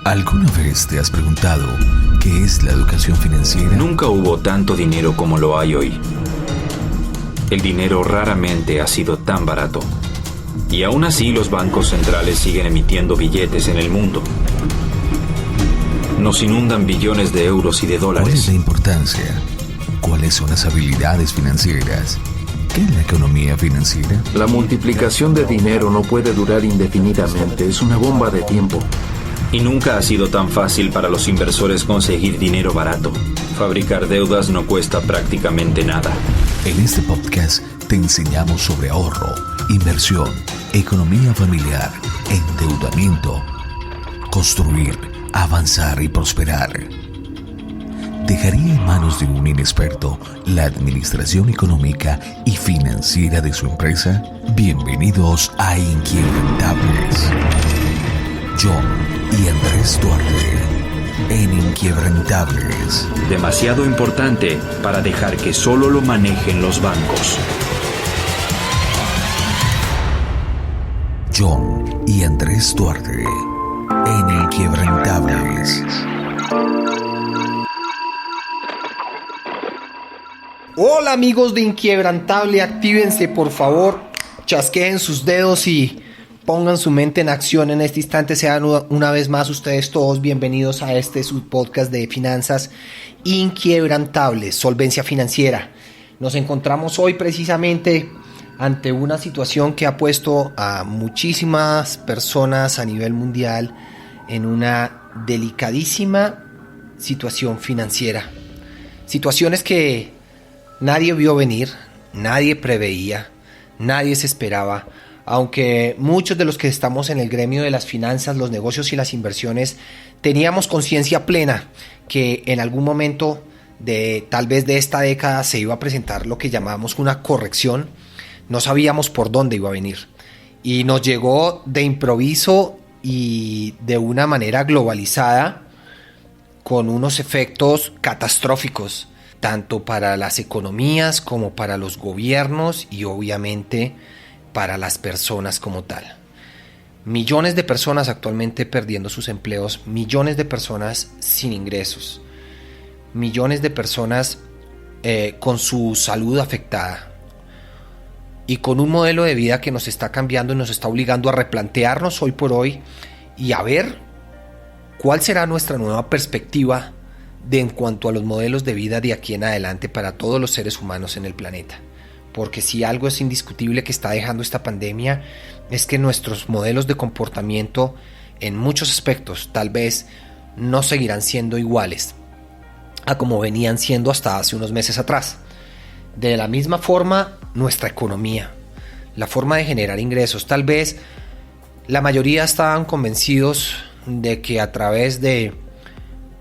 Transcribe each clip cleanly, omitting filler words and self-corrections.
¿Alguna vez te has preguntado qué es la educación financiera? Nunca hubo tanto dinero como lo hay hoy. El dinero raramente ha sido tan barato. Y aún así los bancos centrales siguen emitiendo billetes en el mundo. Nos inundan billones de euros y de dólares. ¿Cuál es la importancia? ¿Cuáles son las habilidades financieras? ¿Qué es la economía financiera? La multiplicación de dinero no puede durar indefinidamente, es una bomba de tiempo. Y nunca ha sido tan fácil para los inversores conseguir dinero barato. Fabricar deudas no cuesta prácticamente nada. En este podcast te enseñamos sobre ahorro, inversión, economía familiar, endeudamiento, construir, avanzar y prosperar. ¿Dejaría en manos de un inexperto la administración económica y financiera de su empresa? Bienvenidos a Inquebrantables. John y Andrés Duarte en Inquebrantables. Demasiado importante para dejar que solo lo manejen los bancos. John y Andrés Duarte en Inquebrantables. Hola amigos de Inquebrantable, actívense por favor, chasqueen sus dedos y pongan su mente en acción en este instante. Sean una vez más ustedes todos bienvenidos a este su podcast de finanzas inquebrantables, solvencia financiera. Nos encontramos hoy precisamente ante una situación que ha puesto a muchísimas personas a nivel mundial en una delicadísima situación financiera. Situaciones que nadie vio venir, nadie preveía, nadie se esperaba. Aunque muchos de los que estamos en el gremio de las finanzas, los negocios y las inversiones teníamos conciencia plena que en algún momento tal vez de esta década se iba a presentar lo que llamábamos una corrección, no sabíamos por dónde iba a venir. Y nos llegó de improviso y de una manera globalizada con unos efectos catastróficos, tanto para las economías como para los gobiernos y obviamente para las personas como tal. Millones de personas actualmente perdiendo sus empleos, millones de personas sin ingresos, millones de personas con su salud afectada y con un modelo de vida que nos está cambiando y nos está obligando a replantearnos hoy por hoy y a ver cuál será nuestra nueva perspectiva en cuanto a los modelos de vida de aquí en adelante para todos los seres humanos en el planeta. Porque si algo es indiscutible que está dejando esta pandemia es que nuestros modelos de comportamiento en muchos aspectos tal vez no seguirán siendo iguales a como venían siendo hasta hace unos meses atrás. De la misma forma, nuestra economía, la forma de generar ingresos, tal vez la mayoría estaban convencidos de que a través de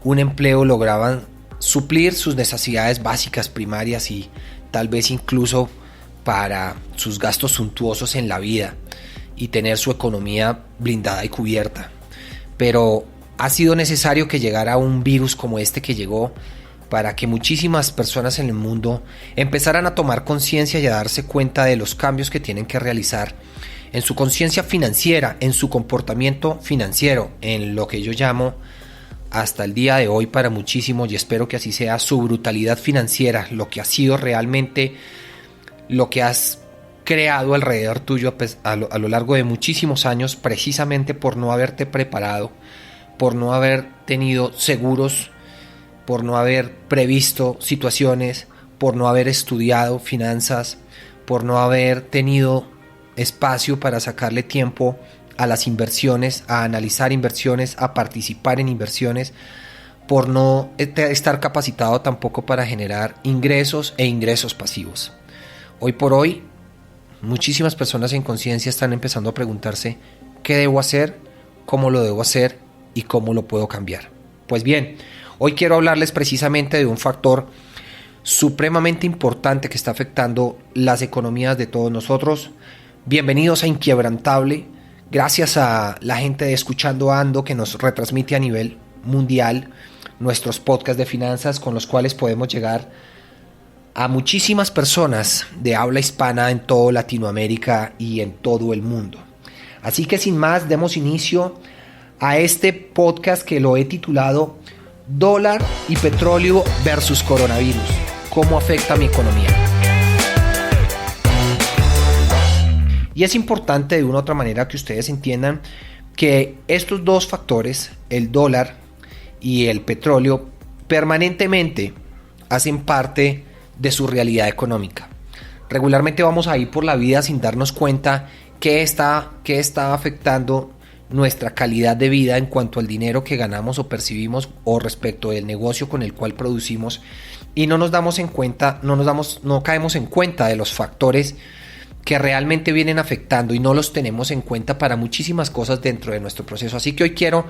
un empleo lograban suplir sus necesidades básicas primarias y tal vez incluso para sus gastos suntuosos en la vida y tener su economía blindada y cubierta. Pero ha sido necesario que llegara un virus como este que llegó para que muchísimas personas en el mundo empezaran a tomar conciencia y a darse cuenta de los cambios que tienen que realizar en su conciencia financiera, en su comportamiento financiero, en lo que yo llamo hasta el día de hoy para muchísimos, y espero que así sea, su brutalidad financiera, lo que ha sido realmente lo que has creado alrededor tuyo a lo largo de muchísimos años, precisamente por no haberte preparado, por no haber tenido seguros, por no haber previsto situaciones, por no haber estudiado finanzas, por no haber tenido espacio para sacarle tiempo a las inversiones, a analizar inversiones, a participar en inversiones, por no estar capacitado tampoco para generar ingresos e ingresos pasivos. Hoy por hoy, muchísimas personas en conciencia están empezando a preguntarse qué debo hacer, cómo lo debo hacer y cómo lo puedo cambiar. Pues bien, hoy quiero hablarles precisamente de un factor supremamente importante que está afectando las economías de todos nosotros. Bienvenidos a Inquebrantable. Gracias a la gente de Escuchando Ando que nos retransmite a nivel mundial nuestros podcasts de finanzas con los cuales podemos llegar a muchísimas personas de habla hispana en toda Latinoamérica y en todo el mundo. Así que sin más, demos inicio a este podcast que lo he titulado Dólar y petróleo versus coronavirus. ¿Cómo afecta a mi economía? Y es importante de una u otra manera que ustedes entiendan que estos dos factores, el dólar y el petróleo, permanentemente hacen parte de su realidad económica. Regularmente vamos a ir por la vida sin darnos cuenta qué está afectando nuestra calidad de vida en cuanto al dinero que ganamos o percibimos o respecto del negocio con el cual producimos, y no caemos en cuenta de los factores que realmente vienen afectando y no los tenemos en cuenta para muchísimas cosas dentro de nuestro proceso. Así que hoy quiero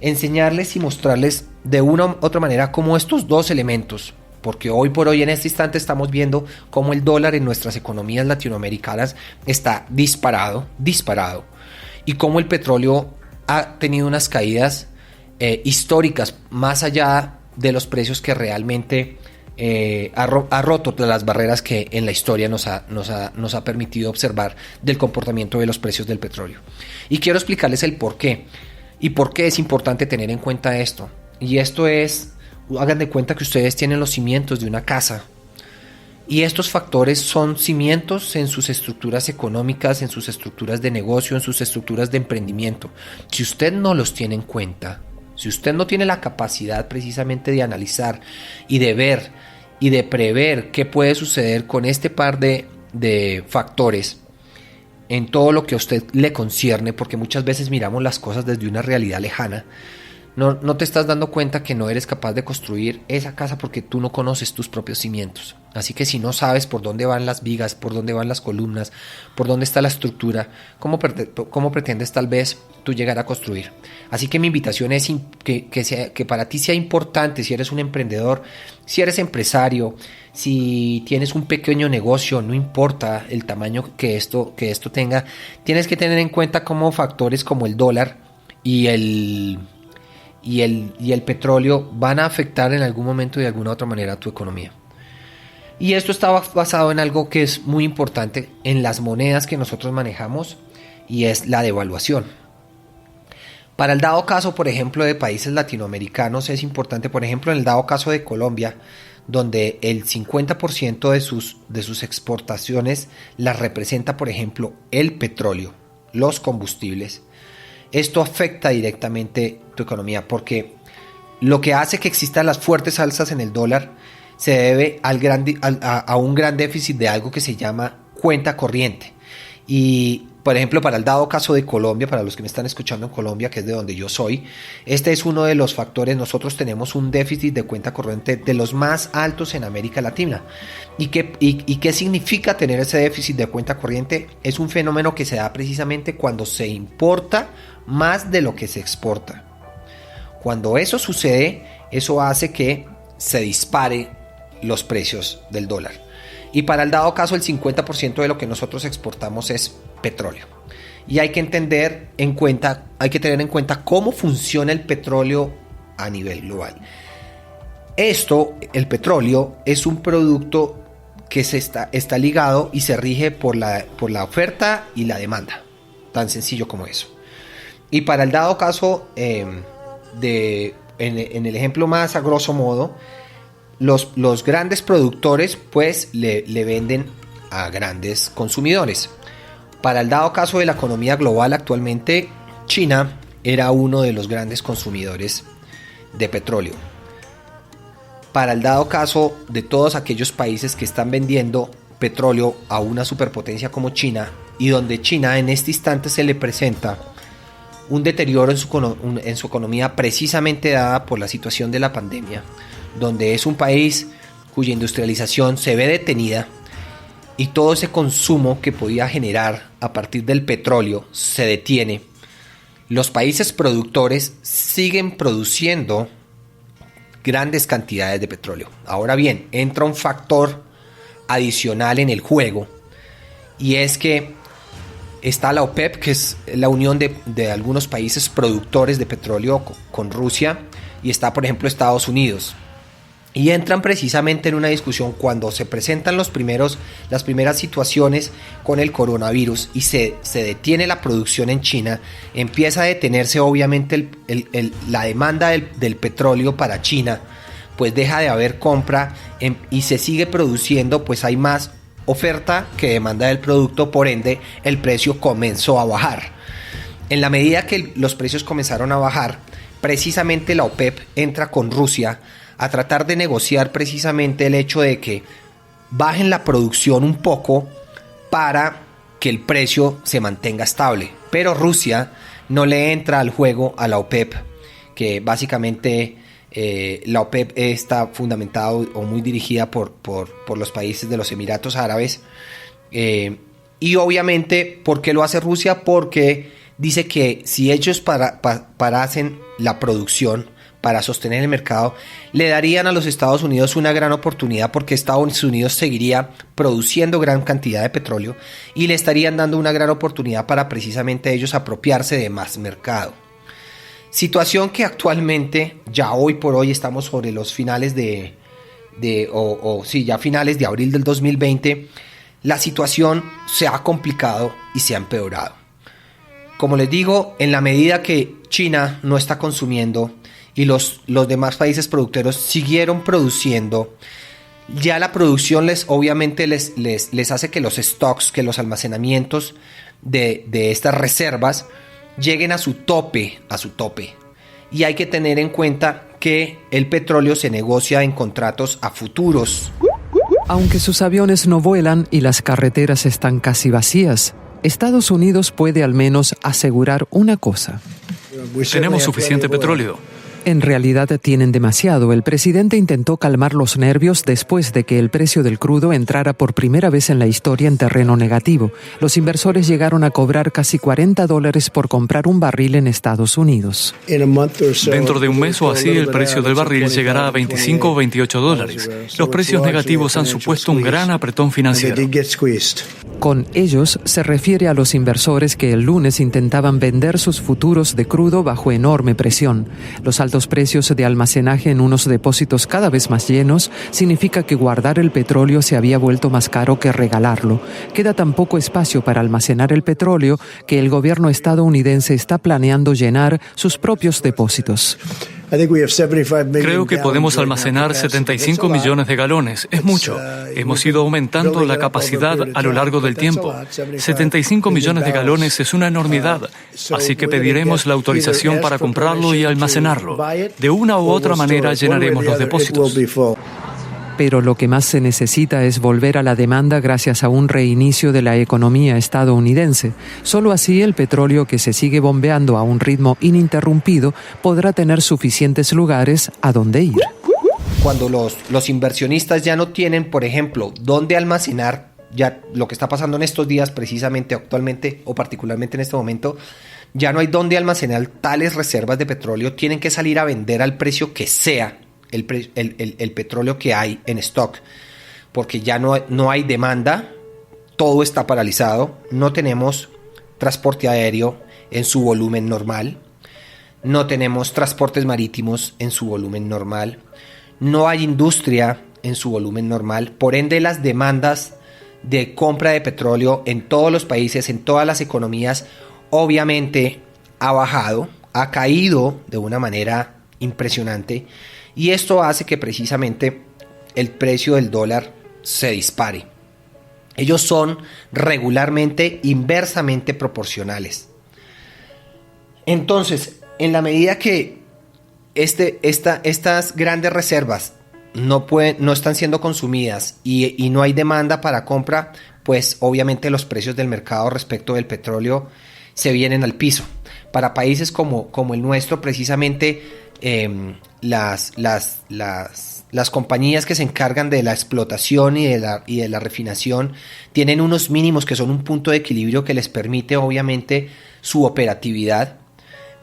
enseñarles y mostrarles de una u otra manera cómo estos dos elementos, porque hoy por hoy en este instante estamos viendo cómo el dólar en nuestras economías latinoamericanas está disparado, y cómo el petróleo ha tenido unas caídas históricas más allá de los precios que realmente ha roto las barreras que en la historia nos ha permitido observar del comportamiento de los precios del petróleo. Y quiero explicarles el por qué y por qué es importante tener en cuenta esto. Y esto es, hagan de cuenta que ustedes tienen los cimientos de una casa, y estos factores son cimientos en sus estructuras económicas, en sus estructuras de negocio, en sus estructuras de emprendimiento. Si usted no los tiene en cuenta, si usted no tiene la capacidad precisamente de analizar y de ver y de prever qué puede suceder con este par de factores en todo lo que a usted le concierne, porque muchas veces miramos las cosas desde una realidad lejana, no te estás dando cuenta que no eres capaz de construir esa casa porque tú no conoces tus propios cimientos. Así que si no sabes por dónde van las vigas, por dónde van las columnas, por dónde está la estructura, ¿cómo pretendes tal vez tú llegar a construir? Así que mi invitación es que para ti sea importante, si eres un emprendedor, si eres empresario, si tienes un pequeño negocio, no importa el tamaño que esto tenga, tienes que tener en cuenta cómo factores como el dólar y el petróleo van a afectar en algún momento y de alguna otra manera a tu economía. Y esto está basado en algo que es muy importante en las monedas que nosotros manejamos, y es la devaluación. Para el dado caso, por ejemplo, de países latinoamericanos, es importante, por ejemplo, en el dado caso de Colombia, donde el 50% de sus exportaciones las representa, por ejemplo, el petróleo, los combustibles. Esto afecta directamente tu economía, porque lo que hace que existan las fuertes alzas en el dólar se debe a un gran déficit de algo que se llama cuenta corriente. Y, por ejemplo, para el dado caso de Colombia, para los que me están escuchando en Colombia, que es de donde yo soy, este es uno de los factores. Nosotros tenemos un déficit de cuenta corriente de los más altos en América Latina. ¿Y qué significa tener ese déficit de cuenta corriente? Es un fenómeno que se da precisamente cuando se importa más de lo que se exporta. Cuando eso sucede, eso hace que se dispare los precios del dólar. Y para el dado caso, el 50% de lo que nosotros exportamos es petróleo. Y hay que tener en cuenta cómo funciona el petróleo a nivel global. El petróleo es un producto que está ligado y se rige por la oferta y la demanda. Tan sencillo como eso. Y para el dado caso, en el ejemplo más a grosso modo, los grandes productores pues le venden a grandes consumidores. Para el dado caso de la economía global actualmente, China era uno de los grandes consumidores de petróleo. Para el dado caso de todos aquellos países que están vendiendo petróleo a una superpotencia como China, y donde China en este instante se le presenta un deterioro en su economía precisamente dada por la situación de la pandemia, donde es un país cuya industrialización se ve detenida y todo ese consumo que podía generar a partir del petróleo se detiene. Los países productores siguen produciendo grandes cantidades de petróleo. Ahora bien, entra un factor adicional en el juego, y es que está la OPEP, que es la unión de algunos países productores de petróleo con Rusia, y está, por ejemplo, Estados Unidos. Y entran precisamente en una discusión cuando se presentan las primeras situaciones con el coronavirus y se detiene la producción en China, empieza a detenerse obviamente la demanda del petróleo para China, pues deja de haber compra y se sigue produciendo, pues hay más oferta que demanda del producto, por ende el precio comenzó a bajar. En la medida que los precios comenzaron a bajar, precisamente la OPEP entra con Rusia a tratar de negociar precisamente el hecho de que bajen la producción un poco para que el precio se mantenga estable. Pero Rusia no le entra al juego a la OPEP, que básicamente la OPEP está fundamentada o muy dirigida por los países de los Emiratos Árabes. Y obviamente, ¿por qué lo hace Rusia? Porque dice que si ellos parasen la producción para sostener el mercado, le darían a los Estados Unidos una gran oportunidad, porque Estados Unidos seguiría produciendo gran cantidad de petróleo y le estarían dando una gran oportunidad para precisamente ellos apropiarse de más mercado. Situación que actualmente, ya hoy por hoy, estamos sobre los finales ya finales de abril del 2020, la situación se ha complicado y se ha empeorado. Como les digo, en la medida que China no está consumiendo y los demás países productores siguieron produciendo, ya la producción obviamente les hace que los stocks, que los almacenamientos de estas reservas lleguen a su tope. Y hay que tener en cuenta que el petróleo se negocia en contratos a futuros. Aunque sus aviones no vuelan y las carreteras están casi vacías, Estados Unidos puede al menos asegurar una cosa. Tenemos suficiente petróleo. En realidad tienen demasiado. El presidente intentó calmar los nervios después de que el precio del crudo entrara por primera vez en la historia en terreno negativo. Los inversores llegaron a cobrar casi $40 por comprar un barril en Estados Unidos. Dentro de un mes o así, el precio del barril llegará a $25 o $28. Los precios negativos han supuesto un gran apretón financiero. Con ellos se refiere a los inversores que el lunes intentaban vender sus futuros de crudo bajo enorme presión. Los altos precios de almacenaje en unos depósitos cada vez más llenos significa que guardar el petróleo se había vuelto más caro que regalarlo. Queda tan poco espacio para almacenar el petróleo que el gobierno estadounidense está planeando llenar sus propios depósitos. Creo que podemos almacenar 75 millones de galones. Es mucho. Hemos ido aumentando la capacidad a lo largo del tiempo. 75 millones de galones es una enormidad. Así que pediremos la autorización para comprarlo y almacenarlo. De una u otra manera llenaremos los depósitos. Pero lo que más se necesita es volver a la demanda gracias a un reinicio de la economía estadounidense. Solo así el petróleo, que se sigue bombeando a un ritmo ininterrumpido, podrá tener suficientes lugares a donde ir. Cuando los inversionistas ya no tienen, por ejemplo, dónde almacenar, ya lo que está pasando en estos días precisamente, actualmente o particularmente en este momento, ya no hay dónde almacenar tales reservas de petróleo, tienen que salir a vender al precio que sea el petróleo que hay en stock, porque ya no hay demanda, todo está paralizado, no tenemos transporte aéreo en su volumen normal, no tenemos transportes marítimos en su volumen normal, no hay industria en su volumen normal, por ende las demandas de compra de petróleo en todos los países, en todas las economías, obviamente ha bajado, ha caído de una manera impresionante. Y esto hace que precisamente el precio del dólar se dispare. Ellos son regularmente inversamente proporcionales. Entonces, en la medida que estas grandes reservas no están siendo consumidas y no hay demanda para compra, pues obviamente los precios del mercado respecto del petróleo se vienen al piso. Para países como el nuestro, precisamente las compañías que se encargan de la explotación y de la refinación tienen unos mínimos que son un punto de equilibrio que les permite obviamente su operatividad,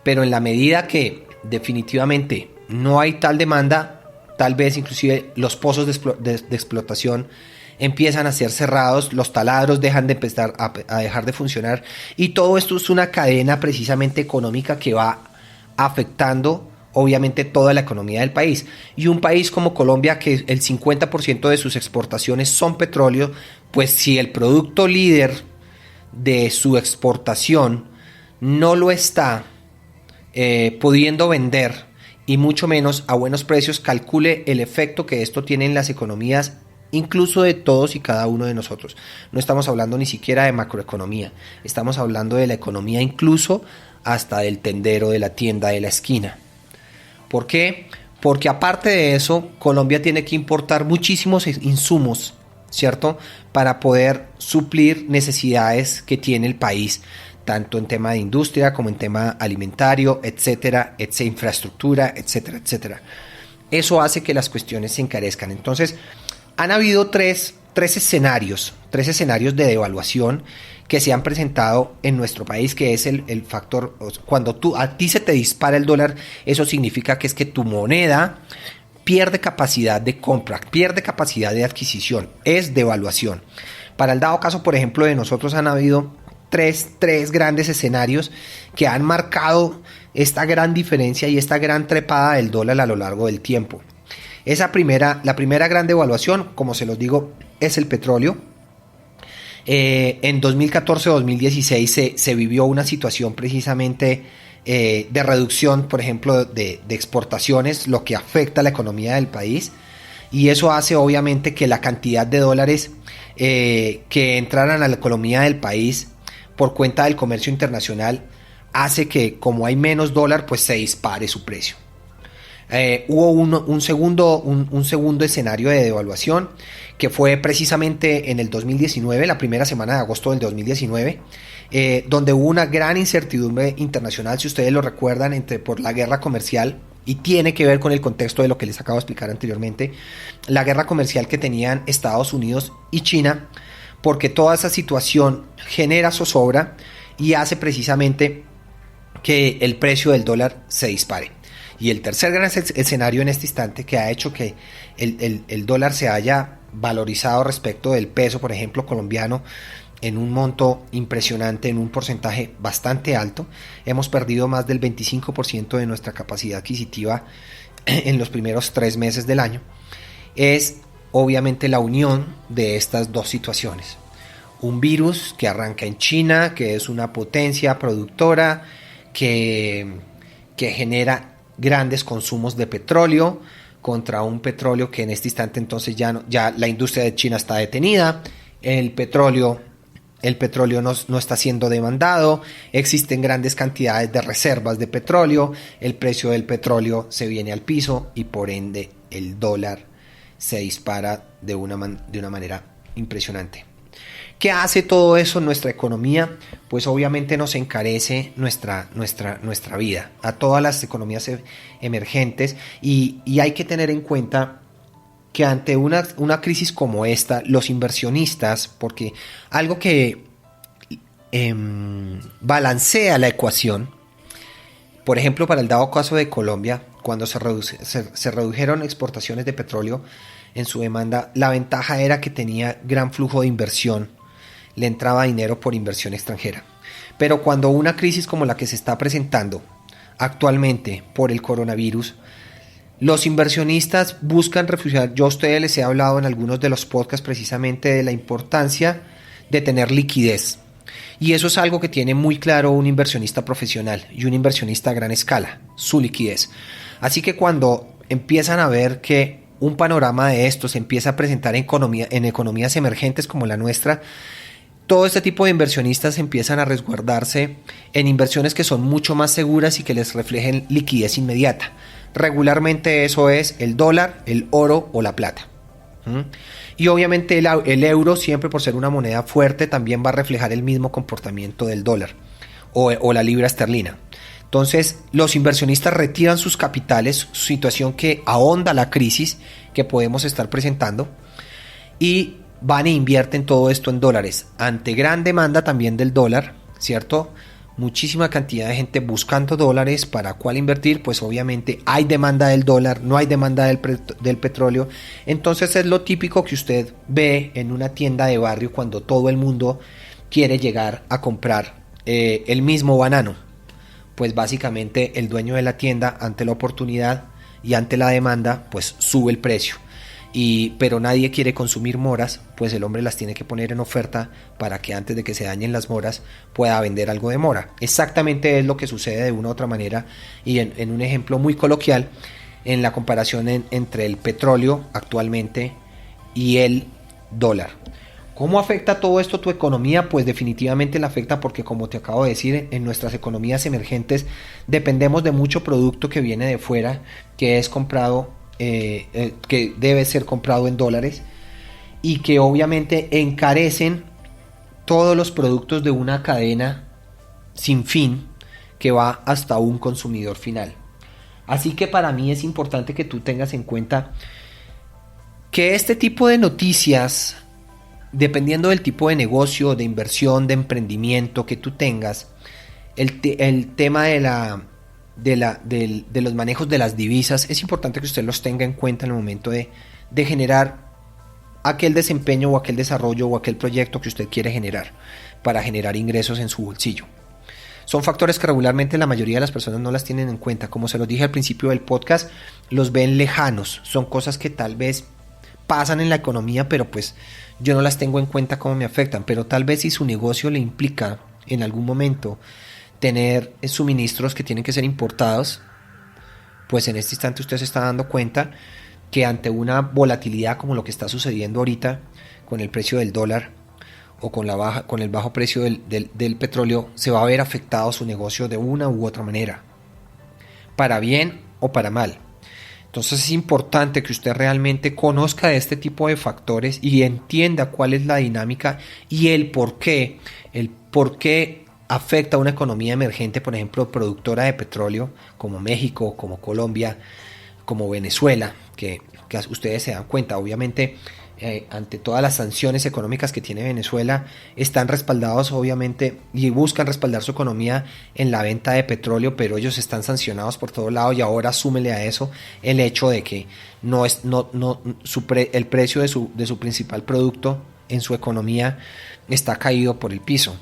pero en la medida que definitivamente no hay tal demanda, tal vez inclusive los pozos de explotación empiezan a ser cerrados, los taladros dejan de empezar a dejar de funcionar, y todo esto es una cadena precisamente económica que va afectando obviamente toda la economía del país. Y un país como Colombia, que el 50% de sus exportaciones son petróleo, pues si el producto líder de su exportación no lo está pudiendo vender, y mucho menos a buenos precios, calcule el efecto que esto tiene en las economías, incluso de todos y cada uno de nosotros. No estamos hablando ni siquiera de macroeconomía, estamos hablando de la economía incluso hasta del tendero de la tienda de la esquina. ¿Por qué? Porque aparte de eso, Colombia tiene que importar muchísimos insumos, ¿cierto? Para poder suplir necesidades que tiene el país, tanto en tema de industria como en tema alimentario, etcétera, infraestructura, etcétera, etcétera. Eso hace que las cuestiones se encarezcan. Entonces, han habido tres escenarios de devaluación que se han presentado en nuestro país, que es el factor, cuando a ti se te dispara el dólar, eso significa que es que tu moneda pierde capacidad de compra, pierde capacidad de adquisición, es devaluación. Para el dado caso, por ejemplo, de nosotros han habido tres grandes escenarios que han marcado esta gran diferencia y esta gran trepada del dólar a lo largo del tiempo. La primera gran devaluación, como se los digo, es el petróleo. En 2014-2016 se vivió una situación precisamente de reducción, por ejemplo, de exportaciones, lo que afecta a la economía del país, y eso hace obviamente que la cantidad de dólares que entraran a la economía del país por cuenta del comercio internacional hace que, como hay menos dólar, pues se dispare su precio. Hubo un segundo escenario de devaluación, que fue precisamente en el 2019, la primera semana de agosto del 2019, donde hubo una gran incertidumbre internacional, si ustedes lo recuerdan, por la guerra comercial, y tiene que ver con el contexto de lo que les acabo de explicar anteriormente, la guerra comercial que tenían Estados Unidos y China, porque toda esa situación genera zozobra y hace precisamente que el precio del dólar se dispare. Y el tercer gran escenario en este instante, que ha hecho que el dólar se haya valorizado respecto del peso, por ejemplo, colombiano, en un monto impresionante, en un porcentaje bastante alto. Hemos perdido más del 25% de nuestra capacidad adquisitiva en los primeros 3 meses del año. Es obviamente la unión de estas dos situaciones. Un virus que arranca en China, que es una potencia productora, que genera grandes consumos de petróleo, contra un petróleo que en este instante entonces ya la industria de China está detenida, el petróleo no está siendo demandado, existen grandes cantidades de reservas de petróleo, el precio del petróleo se viene al piso y por ende el dólar se dispara de una manera impresionante. ¿Qué hace todo eso en nuestra economía? Pues obviamente nos encarece nuestra vida a todas las economías emergentes, y hay que tener en cuenta que ante una crisis como esta, los inversionistas, porque algo que balancea la ecuación, por ejemplo, para el dado caso de Colombia, cuando se redujeron exportaciones de petróleo en su demanda, la ventaja era que tenía gran flujo de inversión, le entraba dinero por inversión extranjera. Pero cuando una crisis como la que se está presentando actualmente por el coronavirus, los inversionistas buscan refugiar. Yo a ustedes les he hablado en algunos de los podcasts precisamente de la importancia de tener liquidez. Y eso es algo que tiene muy claro un inversionista profesional y un inversionista a gran escala, su liquidez. Así que cuando empiezan a ver que un panorama de estos se empieza a presentar en economías emergentes como la nuestra, todo este tipo de inversionistas empiezan a resguardarse en inversiones que son mucho más seguras y que les reflejen liquidez inmediata. Regularmente eso es el dólar, el oro o la plata. Y obviamente el euro, siempre por ser una moneda fuerte, también va a reflejar el mismo comportamiento del dólar o la libra esterlina. Entonces los inversionistas retiran sus capitales, situación que ahonda la crisis que podemos estar presentando, y van e invierten todo esto en dólares, ante gran demanda también del dólar, ¿cierto? Muchísima cantidad de gente buscando dólares para cuál invertir, pues obviamente hay demanda del dólar, no hay demanda del petróleo. Entonces es lo típico que usted ve en una tienda de barrio cuando todo el mundo quiere llegar a comprar el mismo banano. pues básicamente el dueño de la tienda, ante la oportunidad y ante la demanda, pues sube el precio. Pero nadie quiere consumir moras, pues el hombre las tiene que poner en oferta para que antes de que se dañen las moras pueda vender algo de mora. Exactamente es lo que sucede de una u otra manera, y en un ejemplo muy coloquial, en la comparación entre el petróleo actualmente y el dólar. ¿Cómo afecta todo esto tu economía? Pues definitivamente la afecta porque, como te acabo de decir, en nuestras economías emergentes dependemos de mucho producto que viene de fuera, que es comprado, que debe ser comprado en dólares, y que obviamente encarecen todos los productos de una cadena sin fin que va hasta un consumidor final. Así que para mí es importante que tú tengas en cuenta que este tipo de noticias, dependiendo del tipo de negocio, de inversión, de emprendimiento que tú tengas, el tema de los manejos de las divisas, es importante que usted los tenga en cuenta en el momento de generar aquel desempeño o aquel desarrollo o aquel proyecto que usted quiere generar para generar ingresos en su bolsillo. Son factores que regularmente la mayoría de las personas no las tienen en cuenta. Como se los dije al principio del podcast, los ven lejanos. Son cosas que tal vez pasan en la economía, pero pues yo no las tengo en cuenta cómo me afectan. Pero tal vez si su negocio le implica en algún momento tener suministros que tienen que ser importados, pues en este instante usted se está dando cuenta que ante una volatilidad como lo que está sucediendo ahorita con el precio del dólar o con el bajo precio del petróleo, se va a ver afectado su negocio de una u otra manera, para bien o para mal. Entonces es importante que usted realmente conozca de este tipo de factores y entienda cuál es la dinámica y el por qué afecta a una economía emergente, por ejemplo, productora de petróleo, como México, como Colombia, como Venezuela, que ustedes se dan cuenta, obviamente, ante todas las sanciones económicas que tiene Venezuela, están respaldados obviamente y buscan respaldar su economía en la venta de petróleo, pero ellos están sancionados por todo lado, y ahora súmele a eso el hecho de que el precio de su principal producto en su economía está caído por el piso.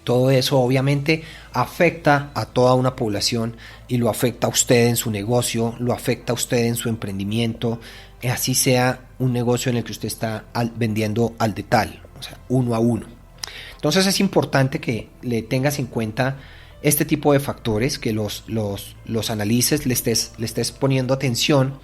Todo eso obviamente afecta a toda una población y lo afecta a usted en su negocio, lo afecta a usted en su emprendimiento, así sea un negocio en el que usted está vendiendo al detal, o sea, uno a uno. Entonces es importante que le tengas en cuenta este tipo de factores, que los analices, le estés poniendo atención.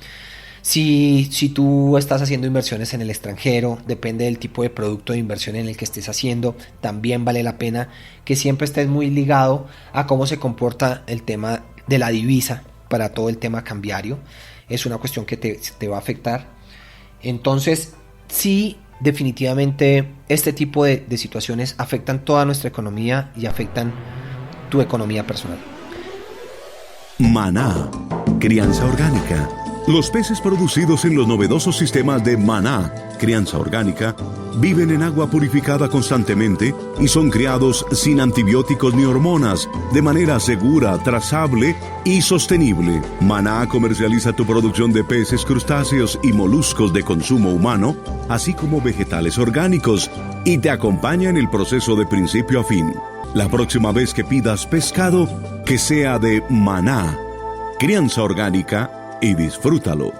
Si tú estás haciendo inversiones en el extranjero, depende del tipo de producto de inversión en el que estés haciendo, también vale la pena que siempre estés muy ligado a cómo se comporta el tema de la divisa para todo el tema cambiario. Es una cuestión que te va a afectar. Entonces, sí, definitivamente este tipo de situaciones afectan toda nuestra economía y afectan tu economía personal. Maná, crianza orgánica. Los peces producidos en los novedosos sistemas de Maná, crianza orgánica, viven en agua purificada constantemente y son criados sin antibióticos ni hormonas, de manera segura, trazable y sostenible. Maná comercializa tu producción de peces, crustáceos y moluscos de consumo humano, así como vegetales orgánicos, y te acompaña en el proceso de principio a fin. La próxima vez que pidas pescado, que sea de Maná, crianza orgánica, y disfrútalo.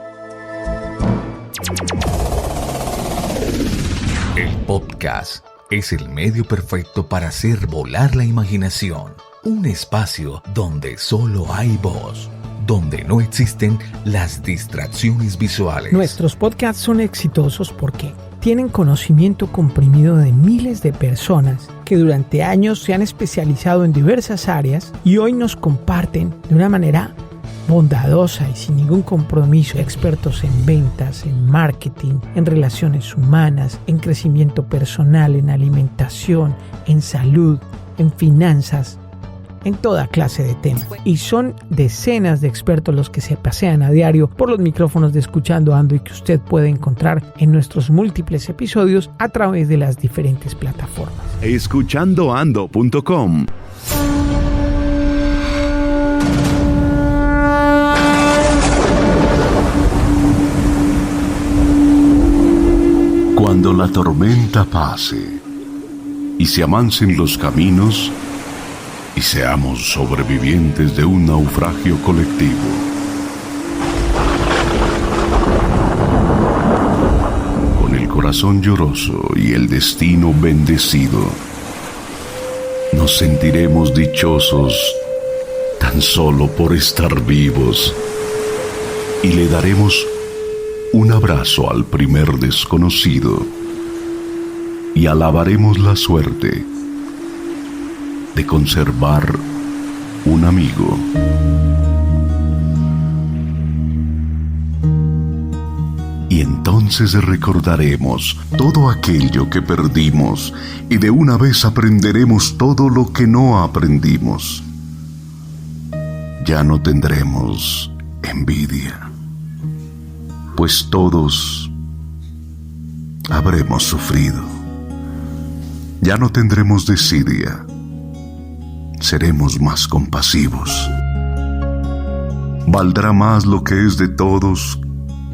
El podcast es el medio perfecto para hacer volar la imaginación. Un espacio donde solo hay voz, donde no existen las distracciones visuales. Nuestros podcasts son exitosos porque tienen conocimiento comprimido de miles de personas que durante años se han especializado en diversas áreas y hoy nos comparten de una manera bondadosa y sin ningún compromiso, expertos en ventas, en marketing, en relaciones humanas, en crecimiento personal, en alimentación, en salud, en finanzas, en toda clase de temas. Y son decenas de expertos los que se pasean a diario por los micrófonos de Escuchando Ando y que usted puede encontrar en nuestros múltiples episodios a través de las diferentes plataformas. Escuchandoando.com. Cuando la tormenta pase y se amansen los caminos, y seamos sobrevivientes de un naufragio colectivo. Con el corazón lloroso y el destino bendecido, nos sentiremos dichosos tan solo por estar vivos y le daremos un abrazo al primer desconocido y alabaremos la suerte de conservar un amigo. Y entonces recordaremos todo aquello que perdimos y de una vez aprenderemos todo lo que no aprendimos. Ya no tendremos envidia, pues todos habremos sufrido. Ya no tendremos desidia, seremos más compasivos. Valdrá más lo que es de todos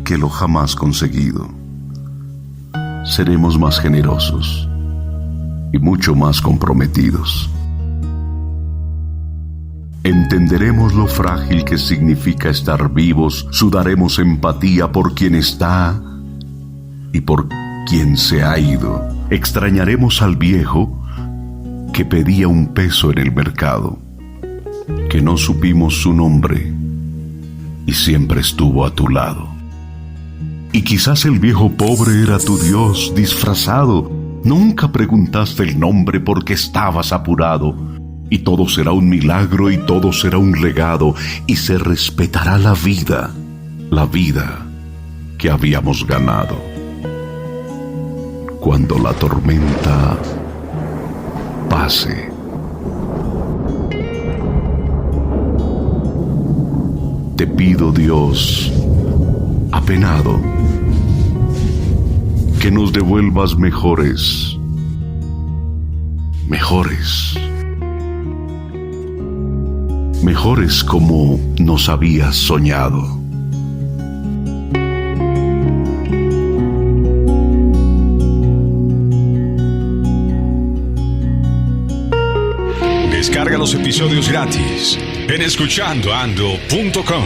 que lo jamás conseguido. Seremos más generosos y mucho más comprometidos. Entenderemos lo frágil que significa estar vivos, sudaremos empatía por quien está y por quien se ha ido. Extrañaremos al viejo que pedía un peso en el mercado, que no supimos su nombre y siempre estuvo a tu lado. Y quizás el viejo pobre era tu Dios disfrazado. Nunca preguntaste el nombre porque estabas apurado. Y todo será un milagro y todo será un legado. Y se respetará la vida que habíamos ganado. Cuando la tormenta pase, te pido, Dios, apenado, que nos devuelvas mejores como nos habías soñado. Descarga los episodios gratis en escuchandoando.com.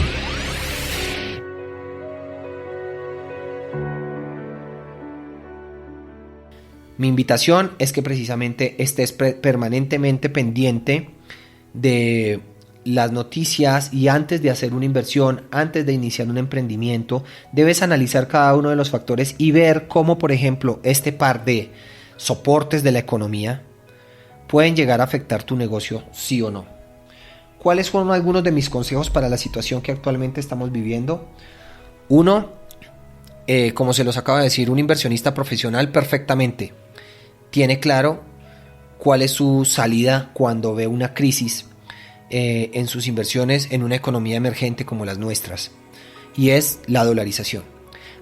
Mi invitación es que precisamente estés permanentemente pendiente de las noticias y antes de hacer una inversión, antes de iniciar un emprendimiento, debes analizar cada uno de los factores y ver cómo, por ejemplo, este par de soportes de la economía pueden llegar a afectar tu negocio, sí o no. ¿Cuáles fueron algunos de mis consejos para la situación que actualmente estamos viviendo? Uno, como se los acaba de decir, un inversionista profesional perfectamente tiene claro cuál es su salida cuando ve una crisis en sus inversiones en una economía emergente como las nuestras, y es la dolarización.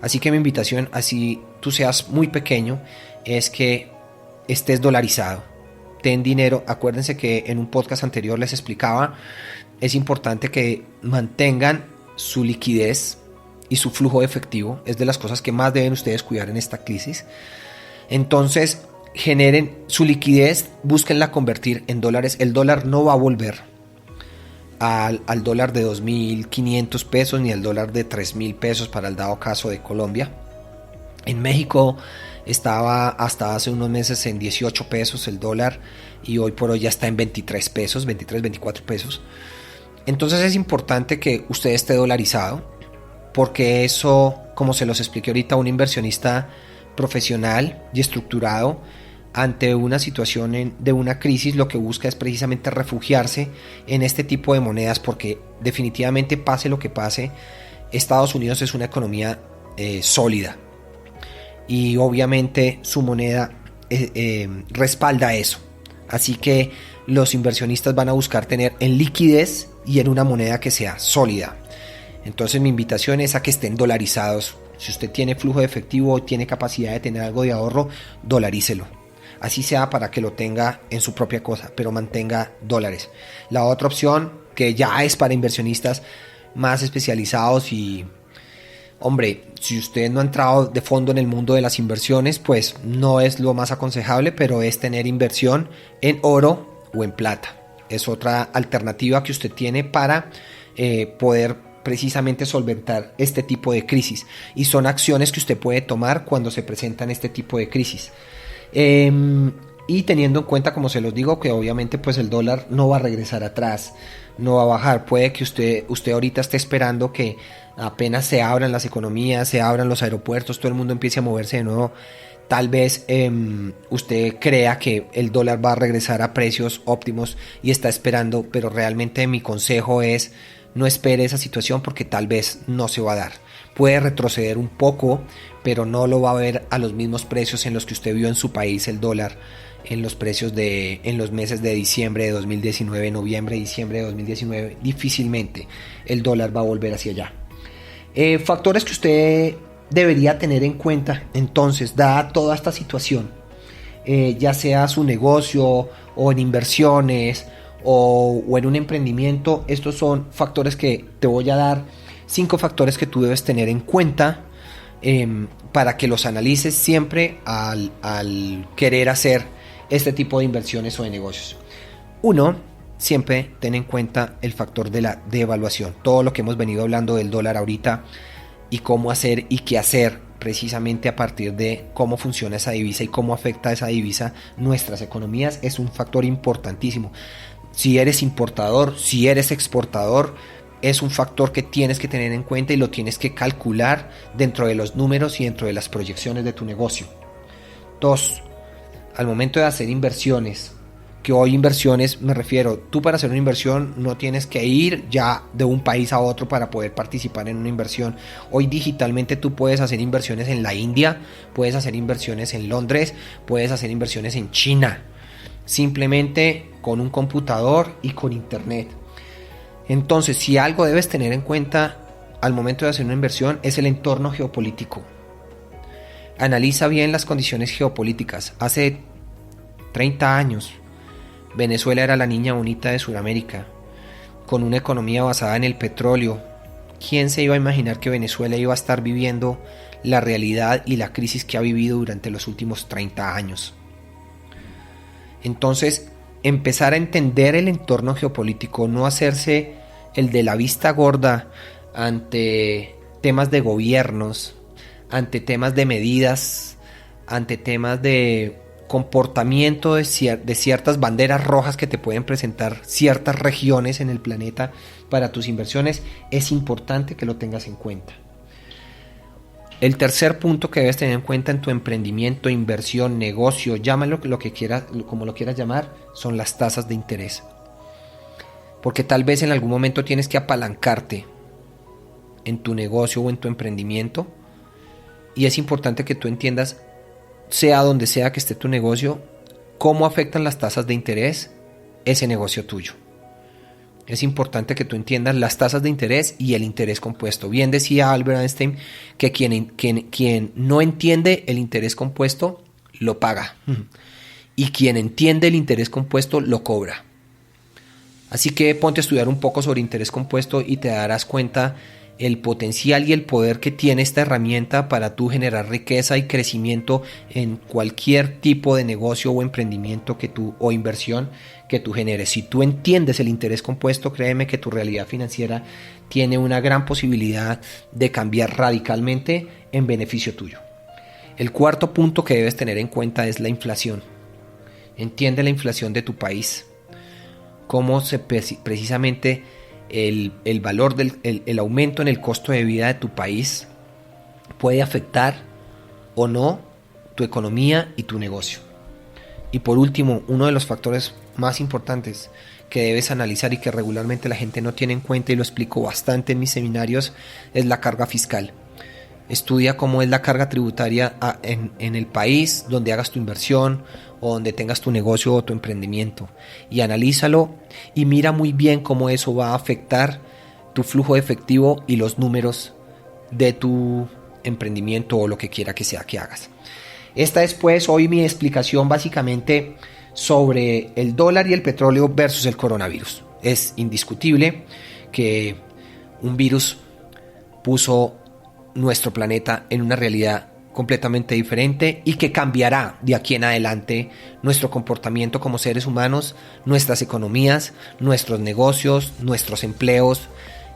Así que mi invitación, así tú seas muy pequeño, es que estés dolarizado. Ten dinero. Acuérdense que en un podcast anterior les explicaba, es importante que mantengan su liquidez y su flujo de efectivo. Es de las cosas que más deben ustedes cuidar en esta crisis. Entonces, generen su liquidez, búsquenla convertir en dólares. El dólar no va a volver al dólar de 2.500 pesos ni al dólar de 3.000 pesos para el dado caso de Colombia. En México estaba hasta hace unos meses en 18 pesos el dólar y hoy por hoy ya está en 23 pesos, 23, 24 pesos. Entonces es importante que usted esté dolarizado, porque eso, como se los expliqué ahorita, un inversionista profesional y estructurado ante una situación de una crisis lo que busca es precisamente refugiarse en este tipo de monedas, porque definitivamente, pase lo que pase, Estados Unidos es una economía sólida y obviamente su moneda respalda eso. Así que los inversionistas van a buscar tener en liquidez y en una moneda que sea sólida. Entonces mi invitación es a que estén dolarizados. Si usted tiene flujo de efectivo o tiene capacidad de tener algo de ahorro, dolarícelo. Así sea para que lo tenga en su propia cosa, pero mantenga dólares. La otra opción, que ya es para inversionistas más especializados y, hombre, si usted no ha entrado de fondo en el mundo de las inversiones, pues no es lo más aconsejable, pero es tener inversión en oro o en plata. Es otra alternativa que usted tiene para poder precisamente solventar este tipo de crisis, y son acciones que usted puede tomar cuando se presentan este tipo de crisis. Y teniendo en cuenta, como se los digo, que obviamente pues el dólar no va a regresar atrás, no va a bajar. Puede que usted ahorita esté esperando que apenas se abran las economías, se abran los aeropuertos, todo el mundo empiece a moverse de nuevo. Tal vez usted crea que el dólar va a regresar a precios óptimos y está esperando, pero realmente mi consejo es: no espere esa situación, porque tal vez no se va a dar. Puede retroceder un poco, pero no lo va a ver a los mismos precios en los que usted vio en su país el dólar, en los precios en los meses de diciembre de 2019, noviembre, diciembre de 2019. Difícilmente el dólar va a volver hacia allá. Factores que usted debería tener en cuenta, entonces, dada toda esta situación, ya sea su negocio o en inversiones o en un emprendimiento. Estos son factores que te voy a dar, 5 factores que tú debes tener en cuenta para que los analices siempre al querer hacer este tipo de inversiones o de negocios. 1, siempre ten en cuenta el factor de la devaluación. Todo lo que hemos venido hablando del dólar ahorita, y cómo hacer y qué hacer precisamente a partir de cómo funciona esa divisa y cómo afecta esa divisa nuestras economías, es un factor importantísimo. Si eres importador, si eres exportador, es un factor que tienes que tener en cuenta y lo tienes que calcular dentro de los números y dentro de las proyecciones de tu negocio. 2, al momento de hacer inversiones, que hoy inversiones me refiero, tú para hacer una inversión no tienes que ir ya de un país a otro para poder participar en una inversión. Hoy digitalmente tú puedes hacer inversiones en la India, puedes hacer inversiones en Londres, puedes hacer inversiones en China, simplemente con un computador y con internet. Entonces, si algo debes tener en cuenta al momento de hacer una inversión es el entorno geopolítico. Analiza bien las condiciones geopolíticas. Hace 30 años Venezuela era la niña bonita de Sudamérica, con una economía basada en el petróleo. ¿Quién se iba a imaginar que Venezuela iba a estar viviendo la realidad y la crisis que ha vivido durante los últimos 30 años? Entonces, empezar a entender el entorno geopolítico, no hacerse el de la vista gorda ante temas de gobiernos, ante temas de medidas, ante temas de comportamiento de ciertas banderas rojas que te pueden presentar ciertas regiones en el planeta para tus inversiones. Es importante que lo tengas en cuenta. El tercer punto que debes tener en cuenta en tu emprendimiento, inversión, negocio, llámalo lo que quieras, como lo quieras llamar, son las tasas de interés. Porque tal vez en algún momento tienes que apalancarte en tu negocio o en tu emprendimiento, y es importante que tú entiendas, sea donde sea que esté tu negocio, cómo afectan las tasas de interés ese negocio tuyo. Es importante que tú entiendas las tasas de interés y el interés compuesto. Bien decía Albert Einstein que quien no entiende el interés compuesto lo paga, y quien entiende el interés compuesto lo cobra. Así que ponte a estudiar un poco sobre interés compuesto y te darás cuenta el potencial y el poder que tiene esta herramienta para tú generar riqueza y crecimiento en cualquier tipo de negocio o emprendimiento o inversión que tú generes. Si tú entiendes el interés compuesto, créeme que tu realidad financiera tiene una gran posibilidad de cambiar radicalmente en beneficio tuyo. El cuarto punto que debes tener en cuenta es la inflación. Entiende la inflación de tu país, cómo precisamente el valor el aumento en el costo de vida de tu país puede afectar o no tu economía y tu negocio. Y por último, uno de los factores más importantes que debes analizar y que regularmente la gente no tiene en cuenta, y lo explico bastante en mis seminarios, es la carga fiscal. Estudia cómo es la carga tributaria en el país donde hagas tu inversión o donde tengas tu negocio o tu emprendimiento, y analízalo y mira muy bien cómo eso va a afectar tu flujo de efectivo y los números de tu emprendimiento o lo que quiera que sea que hagas. Esta es pues hoy mi explicación básicamente sobre el dólar y el petróleo versus el coronavirus. Es indiscutible que un virus puso nuestro planeta en una realidad completamente diferente y que cambiará de aquí en adelante nuestro comportamiento como seres humanos, nuestras economías, nuestros negocios, nuestros empleos,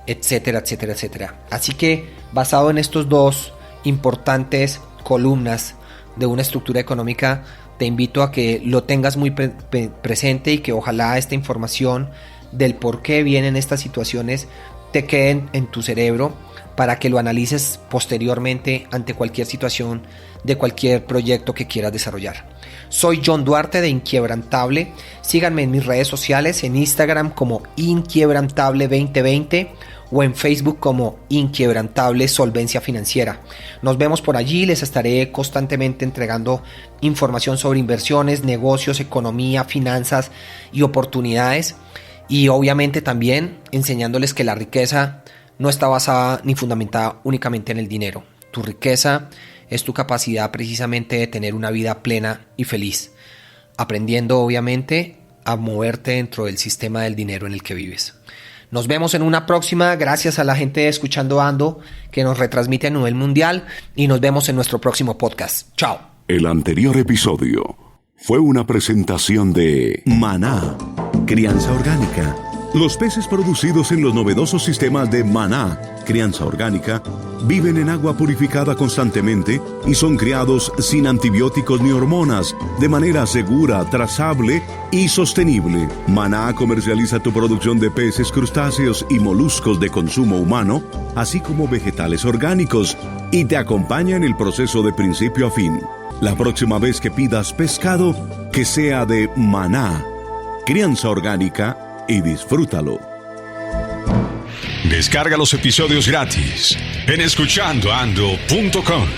etcétera, etcétera, etcétera. Así que basado en estos dos importantes columnas de una estructura económica, te invito a que lo tengas muy presente y que ojalá esta información del por qué vienen estas situaciones te queden en tu cerebro para que lo analices posteriormente ante cualquier situación de cualquier proyecto que quieras desarrollar. Soy John Duarte de Inquebrantable. Síganme en mis redes sociales, en Instagram como Inquebrantable2020 o en Facebook como Inquebrantable Solvencia Financiera. Nos vemos por allí, les estaré constantemente entregando información sobre inversiones, negocios, economía, finanzas y oportunidades. Y obviamente también enseñándoles que la riqueza no está basada ni fundamentada únicamente en el dinero. Tu riqueza es tu capacidad precisamente de tener una vida plena y feliz, aprendiendo obviamente a moverte dentro del sistema del dinero en el que vives. Nos vemos en una próxima, gracias a la gente de Escuchando Ando que nos retransmite a nivel mundial, y nos vemos en nuestro próximo podcast. Chao. El anterior episodio fue una presentación de Maná, crianza orgánica. Los peces producidos en los novedosos sistemas de Maná, crianza orgánica, viven en agua purificada constantemente y son criados sin antibióticos ni hormonas, de manera segura, trazable y sostenible. Maná comercializa tu producción de peces, crustáceos y moluscos de consumo humano, así como vegetales orgánicos, y te acompaña en el proceso de principio a fin. La próxima vez que pidas pescado, que sea de Maná, crianza orgánica, y disfrútalo. Descarga los episodios gratis en escuchandoando.com.